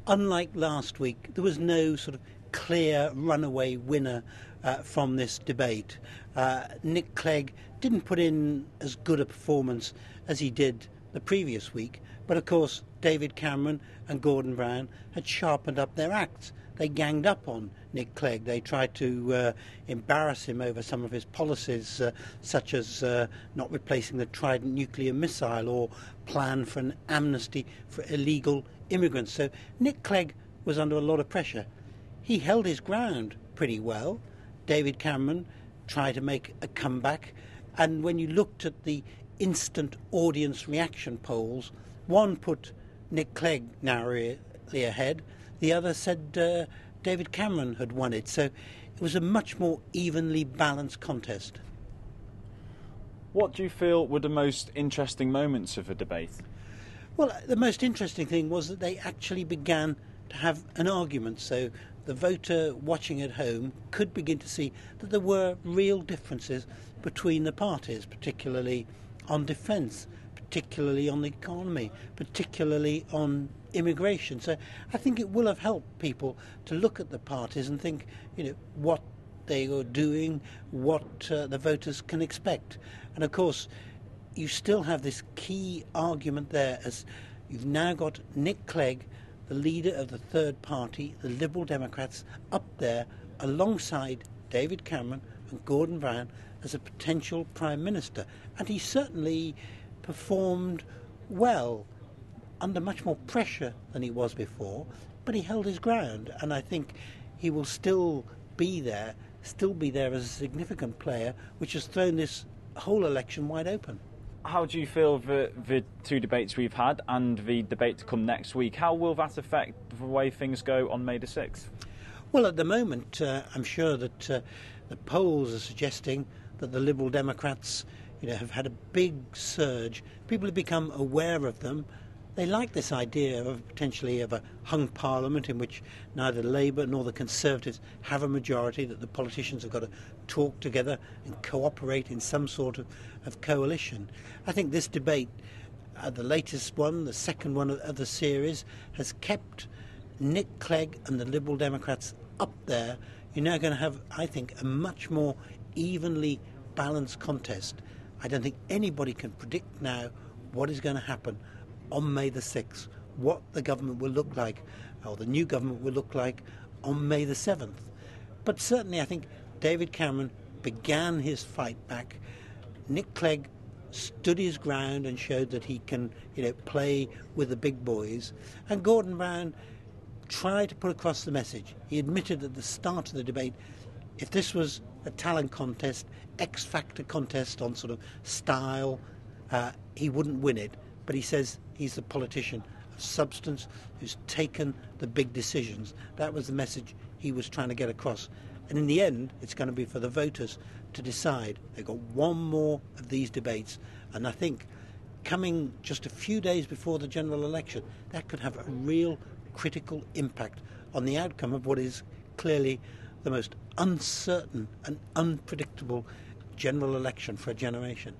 Unlike last week, there was no sort of clear runaway winner from this debate. Nick Clegg didn't put in as good a performance as he did the previous week, but of course David Cameron and Gordon Brown had sharpened up their acts. They ganged up on Nick Clegg. They tried to embarrass him over some of his policies, such as not replacing the Trident nuclear missile or plan for an amnesty for illegal immigrants. So Nick Clegg was under a lot of pressure. He held his ground pretty well. David Cameron tried to make a comeback, and when you looked at the instant audience reaction polls, one put Nick Clegg narrowly ahead, the other said David Cameron had won it. So it was a much more evenly balanced contest. What do you feel were the most interesting moments of the debate? Well, the most interesting thing was that they actually began to have an argument. So the voter watching at home could begin to see that there were real differences between the parties, particularly on defence, particularly on the economy, particularly on immigration. So I think it will have helped people to look at the parties and think, what they are doing, what the voters can expect. And of course, you still have this key argument there, as you've now got Nick Clegg, the leader of the third party, the Liberal Democrats, up there alongside David Cameron and Gordon Brown as a potential Prime Minister. And he certainly performed well, under much more pressure than he was before, but he held his ground, and I think he will still be there as a significant player, which has thrown this whole election wide open. How do you feel the two debates we've had and the debate to come next week, how will that affect the way things go on May the 6th? Well, at the moment, I'm sure that the polls are suggesting that the Liberal Democrats have had a big surge. People have become aware of them. They like this idea of potentially of a hung parliament in which neither Labour nor the Conservatives have a majority, that the politicians have got to talk together and cooperate in some sort of coalition. I think this debate, the latest one, the second one of the series, has kept Nick Clegg and the Liberal Democrats up there. You're now going to have, I think, a much more evenly balanced contest. I don't think anybody can predict now what is going to happen on May the 6th, what the government will look like, or the new government will look like on May the 7th. But certainly I think David Cameron began his fight back. Nick Clegg stood his ground and showed that he can, play with the big boys. And Gordon Brown tried to put across the message. He admitted at the start of the debate, if this was a talent contest, X-factor contest on sort of style, he wouldn't win it. But he says he's the politician of substance who's taken the big decisions. That was the message he was trying to get across. And in the end, it's going to be for the voters to decide. They've got one more of these debates. And I think coming just a few days before the general election, that could have a real critical impact on the outcome of what is clearly the most uncertain and unpredictable general election for a generation.